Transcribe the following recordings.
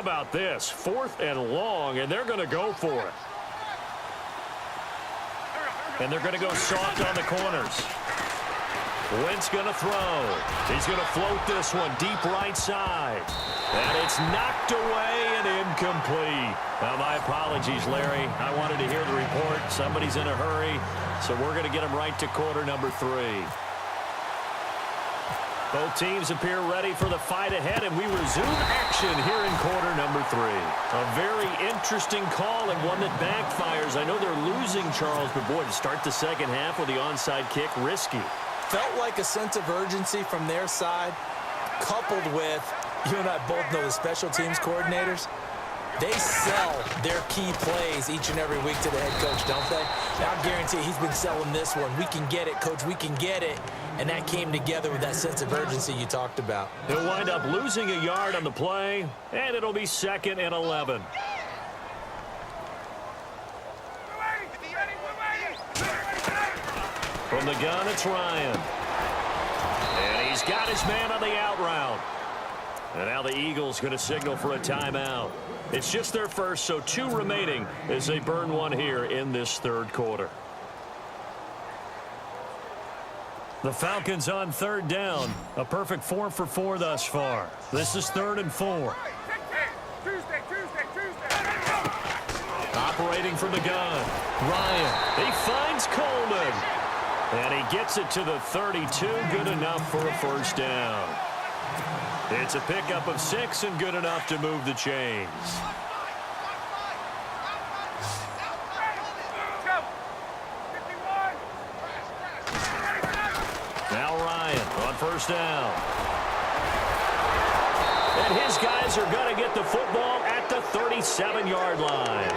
about this? 4th and long, and they're going to go for it. And they're going to go soft on the corners. Wentz going to throw. He's going to float this one deep right side. And it's knocked away and incomplete. Now, my apologies, Larry. I wanted to hear the report. Somebody's in a hurry, so we're going to get him right to quarter number 3. Both teams appear ready for the fight ahead, and we resume action here in quarter number 3. A very interesting call and one that backfires. I know they're losing, Charles, but boy, to start the second half with the onside kick, risky. Felt like a sense of urgency from their side, coupled with, you and I both know the special teams coordinators, they sell their key plays each and every week to the head coach, don't they? Now, I guarantee he's been selling this one. We can get it, coach, we can get it. And that came together with that sense of urgency you talked about. He'll wind up losing a yard on the play, and it'll be 2nd and 11. From the gun, it's Ryan. And he's got his man on the out route. And now the Eagles going to signal for a timeout. It's just their first, so 2 remaining as they burn one here in this 3rd quarter. The Falcons on 3rd down. A perfect 4 for 4 thus far. This is 3rd and 4. Operating from the gun. Ryan, he finds Coleman. And he gets it to the 32. Good enough for a first down. It's a pickup of 6 and good enough to move the chains. Now Ryan on first down. And his guys are going to get the football at the 37-yard line.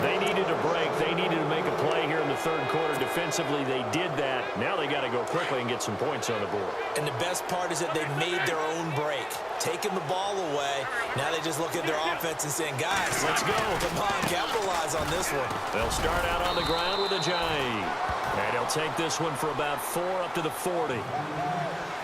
They needed a break. They needed to make a play here in the 3rd quarter. Defensively, they did that. Now they got to go quickly and get some points on the board. And the best part is that they made their own break. Taking the ball away. Now they just look at their offense and saying, guys, let's go. Come on, capitalize on this one. They'll start out on the ground with Ajayi. And he'll take this one for about 4 up to the 40.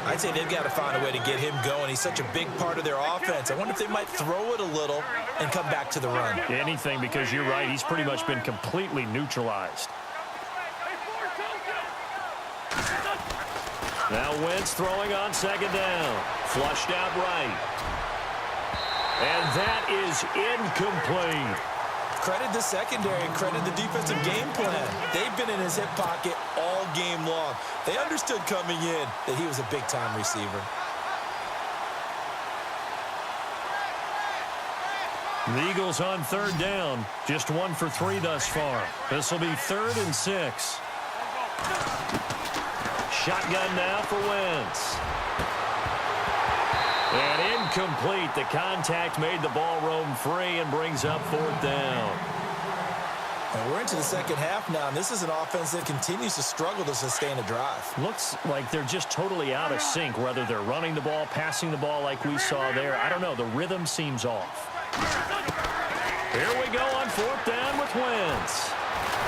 I'd say they've got to find a way to get him going. He's such a big part of their offense. I wonder if they might throw it a little and come back to the run. Anything, because you're right. He's pretty much been completely neutralized. Now Wentz throwing on 2nd down. Flushed out right. And that is incomplete. Credit the secondary and credit the defensive game plan. They've been in his hip pocket all game long. They understood coming in that he was a big-time receiver. The Eagles on 3rd down. Just 1 for 3 thus far. This will be 3rd and 6. Shotgun now for Wentz. And incomplete. The contact made the ball roam free and brings up 4th down. And we're into the second half now, and this is an offense that continues to struggle to sustain a drive. Looks like they're just totally out of sync, whether they're running the ball, passing the ball like we saw there. I don't know. The rhythm seems off. Here we go on 4th down with Wentz.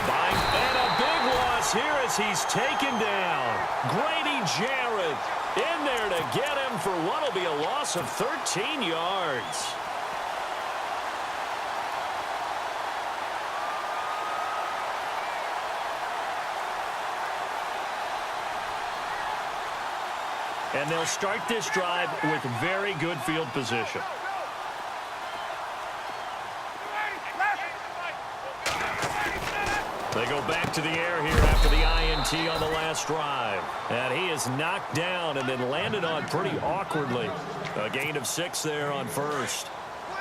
And a big loss here as he's taken down. Grady Jarrett in there to get him for what will be a loss of 13 yards. And they'll start this drive with very good field position. They go back to the air here after the INT on the last drive. And he is knocked down and then landed on pretty awkwardly. A gain of 6 there on first.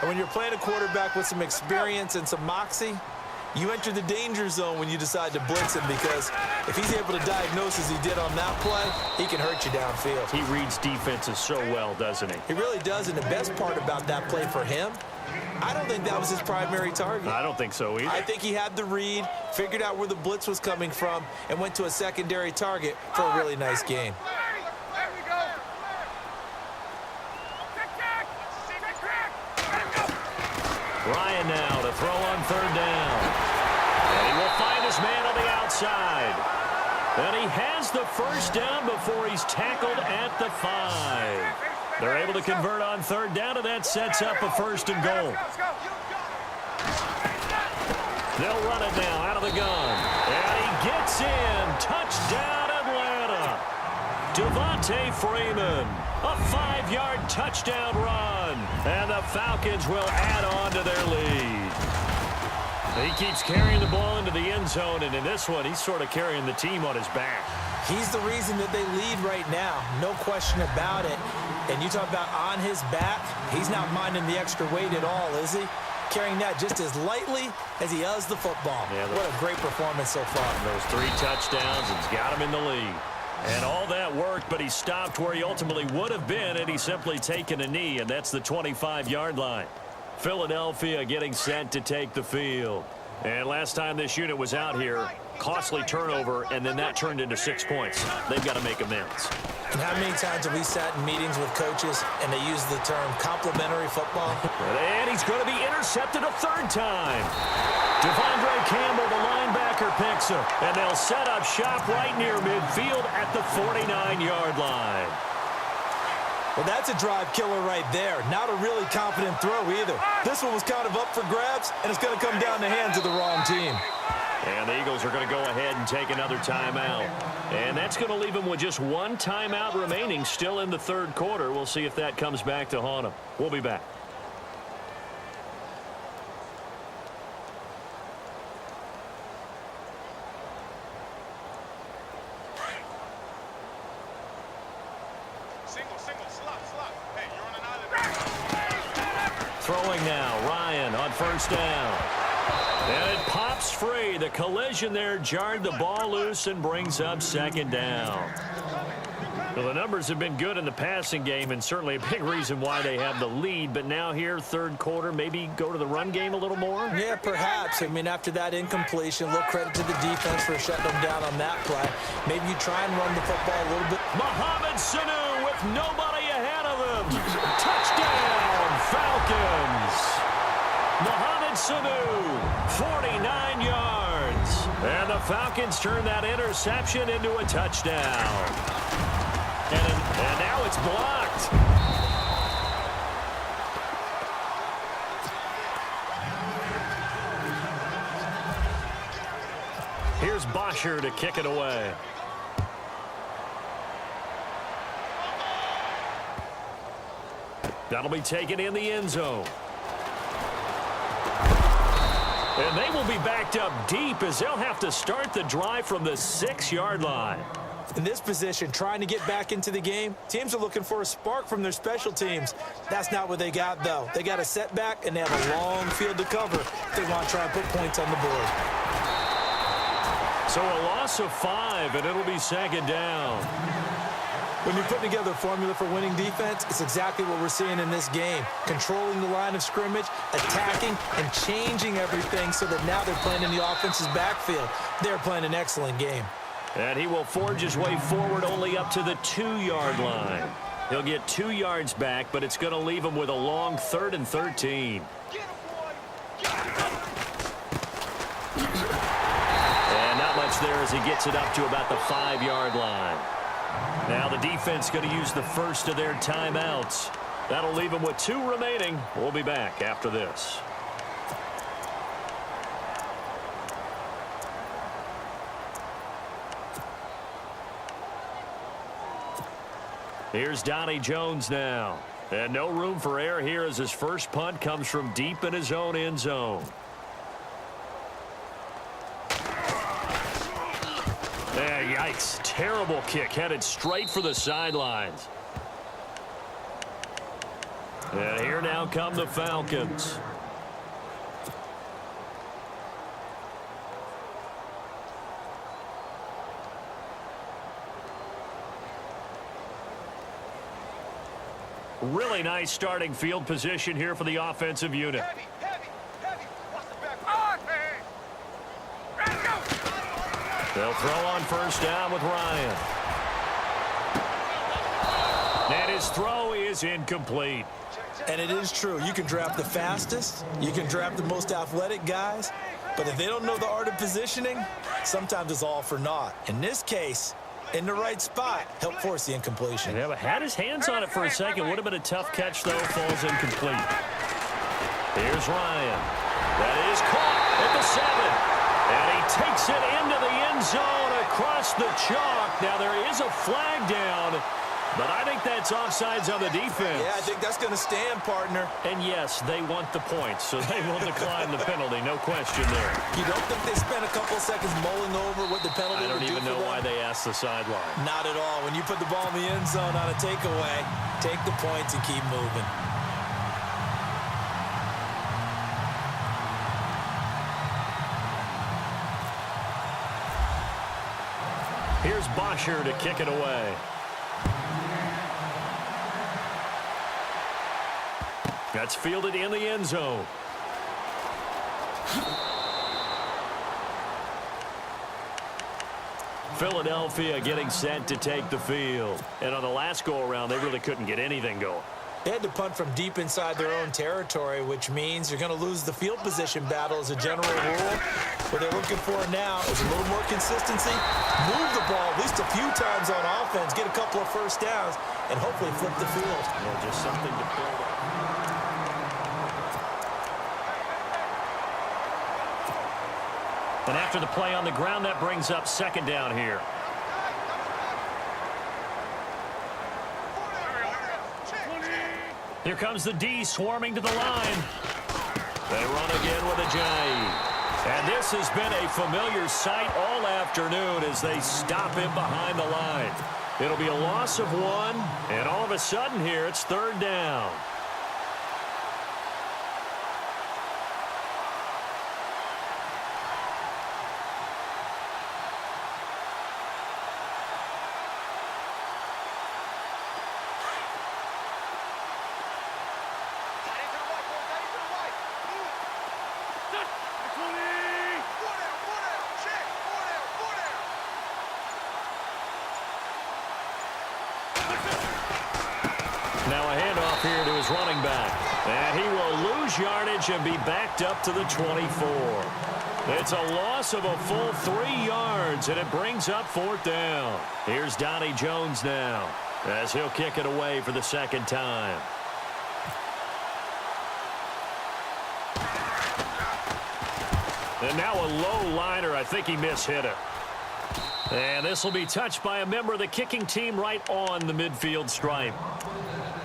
And when you're playing a quarterback with some experience and some moxie, you enter the danger zone when you decide to blitz him, because if he's able to diagnose as he did on that play, he can hurt you downfield. He reads defenses so well, doesn't he? He really does, and the best part about that play for him, I don't think that was his primary target. I don't think so either. I think he had the read, figured out where the blitz was coming from, and went to a secondary target for a really nice gain. Ryan now to throw on 3rd down. And he will find his man on the outside. And he has the first down before he's tackled at the 5. They're able to convert on third down, and that sets up a first and goal. They'll run it now out of the gun. And he gets in. Touchdown, Atlanta. Devontae Freeman. A 5-yard touchdown run. And the Falcons will add on to their lead. He keeps carrying the ball into the end zone, and in this one, he's sort of carrying the team on his back. He's the reason that they lead right now. No question about it. And you talk about on his back, he's not minding the extra weight at all, is he? Carrying that just as lightly as he does the football. Yeah, what a great performance so far. Those 3 touchdowns has got him in the lead. And all that worked, but he stopped where he ultimately would have been, and he's simply taken a knee, and that's the 25-yard line. Philadelphia getting set to take the field. And last time this unit was out here, costly turnover, and then that turned into 6 points. They've got to make amends. And how many times have we sat in meetings with coaches and they use the term complementary football? And he's going to be intercepted a 3rd time. Devondre Campbell, the linebacker, picks him. And they'll set up shop right near midfield at the 49-yard line. Well, that's a drive killer right there. Not a really confident throw either. This one was kind of up for grabs, and it's going to come down the hands of the wrong team. And the Eagles are going to go ahead and take another timeout. And that's going to leave them with just 1 timeout remaining still in the 3rd quarter. We'll see if that comes back to haunt them. We'll be back. Throwing now, Ryan on 1st down. And it pops free. The collision there jarred the ball loose and brings up 2nd down. Well, the numbers have been good in the passing game and certainly a big reason why they have the lead. But now here, 3rd quarter, maybe go to the run game a little more? Yeah, perhaps. I mean, after that incompletion, a little credit to the defense for shutting them down on that play. Maybe you try and run the football a little bit. Mohamed Sanu with nobody ahead of him. Touchdown, Falcons. Mohamed Sanu, 49 yards. And the Falcons turn that interception into a touchdown. And now it's blocked. Here's Bosher to kick it away. That'll be taken in the end zone. And they will be backed up deep as they'll have to start the drive from the 6-yard line. In this position, trying to get back into the game, teams are looking for a spark from their special teams. That's not what they got, though. They got a setback, and they have a long field to cover if they want to try and put points on the board. So a loss of 5, and it'll be 2nd down. When you're putting together a formula for winning defense, it's exactly what we're seeing in this game. Controlling the line of scrimmage, attacking, and changing everything so that now they're playing in the offense's backfield. They're playing an excellent game. And he will forge his way forward only up to the 2-yard line. He'll get 2 yards back, but it's going to leave him with a long 3rd and 13. And not much there as he gets it up to about the 5-yard line. Now the defense going to use the first of their timeouts. That'll leave them with 2 remaining. We'll be back after this. Here's Donnie Jones now. And no room for error here as his first punt comes from deep in his own end zone. Yeah, yikes. Terrible kick headed straight for the sidelines. And here now come the Falcons. Really nice starting field position here for the offensive unit. They'll throw on first down with Ryan. And his throw is incomplete. And it is true. You can draft the fastest. You can draft the most athletic guys. But if they don't know the art of positioning, sometimes it's all for naught. In this case, in the right spot. Help force the incompletion. Yeah, but had his hands on it for a second. Would have been a tough catch, though. Falls incomplete. Here's Ryan. That is caught at the 7. And he takes it into the end zone across the chalk. Now, there is a flag down, but I think that's offsides on the defense. Yeah, I think that's going to stand, partner. And, yes, they want the points, so they will decline the penalty. No question there. You don't think they spent a couple of seconds mulling over what the penalty I don't would do even know why they asked the sideline. Not at all. When you put the ball in the end zone on a takeaway, take the points and keep moving. Here's Bosher to kick it away. That's fielded in the end zone. Philadelphia getting set to take the field. And on the last go-around, they really couldn't get anything going. They had to punt from deep inside their own territory, which means you're going to lose the field position battle as a general rule. What they're looking for now is a little more consistency, move the ball at least a few times on offense, get a couple of first downs, and hopefully flip the field. Yeah, just something to build up. And after the play on the ground, that brings up second down here. Here comes the D swarming to the line. They run again with Ajayi. And this has been a familiar sight all afternoon as they stop him behind the line. It'll be a loss of 1, and all of a sudden here it's third down. Now a handoff here to his running back. And he will lose yardage and be backed up to the 24. It's a loss of a full 3 yards, and it brings up fourth down. Here's Donnie Jones now as he'll kick it away for the second time. And now a low liner. I think he mishit it. And this will be touched by a member of the kicking team right on the midfield stripe.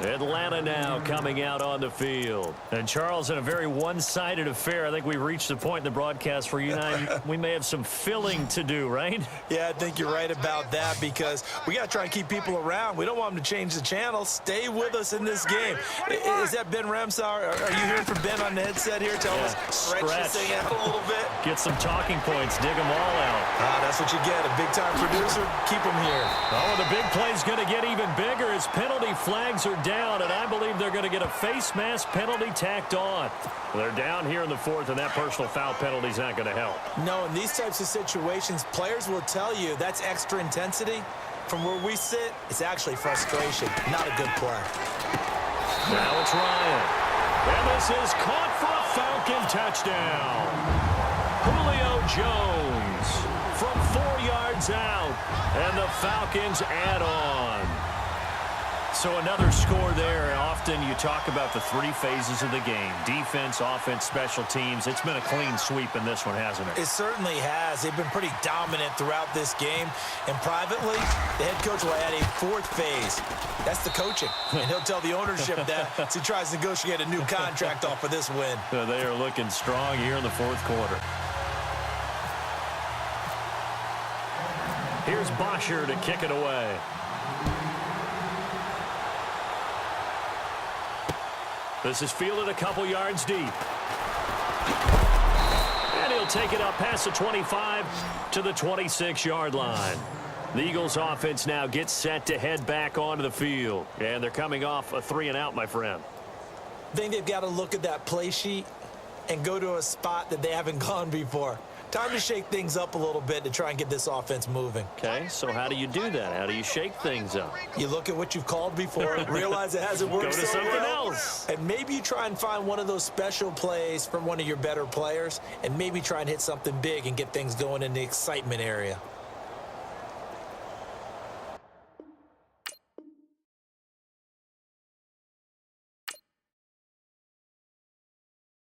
Atlanta now coming out on the field. And, Charles, in a very one-sided affair, I think we've reached the point in the broadcast where you and I, we may have some filling to do, right? Yeah, I think you're right about that because we got to try and keep people around. We don't want them to change the channel. Stay with us in this game. Is that Ben Ramsauer? Are you hearing from Ben on the headset here? Tell us, stretch this thing out a little bit. Get some talking points. Dig them all out. That's what you get. A big-time producer. Keep them here. Oh, the big play's going to get even bigger as penalty flags are down, and I believe they're going to get a face mask penalty tacked on. They're down here in the fourth, and that personal foul penalty is not going to help. No, in these types of situations, players will tell you that's extra intensity. From where we sit, it's actually frustration, not a good play. Now it's Ryan. And this is caught for a Falcon touchdown. Julio Jones from 4 yards out, and the Falcons add on. So another score there. Often you talk about the 3 phases of the game. Defense, offense, special teams. It's been a clean sweep in this one, hasn't it? It certainly has. They've been pretty dominant throughout this game. And privately, the head coach will add a 4th phase. That's the coaching. And he'll tell the ownership that as he tries to negotiate a new contract off of this win. They are looking strong here in the 4th quarter. Here's Bosher to kick it away. This is fielded a couple yards deep. And he'll take it up past the 25 to the 26-yard line. The Eagles offense now gets set to head back onto the field. And they're coming off a 3-and-out, my friend. I think they've got to look at that play sheet and go to a spot that they haven't gone before. Time to shake things up a little bit to try and get this offense moving. Okay, so how do you do that? How do you shake things up? You look at what you've called before, realize it hasn't worked Go to so something well, else. and maybe you try and find one of those special plays from one of your better players, and maybe try and hit something big and get things going in the excitement area.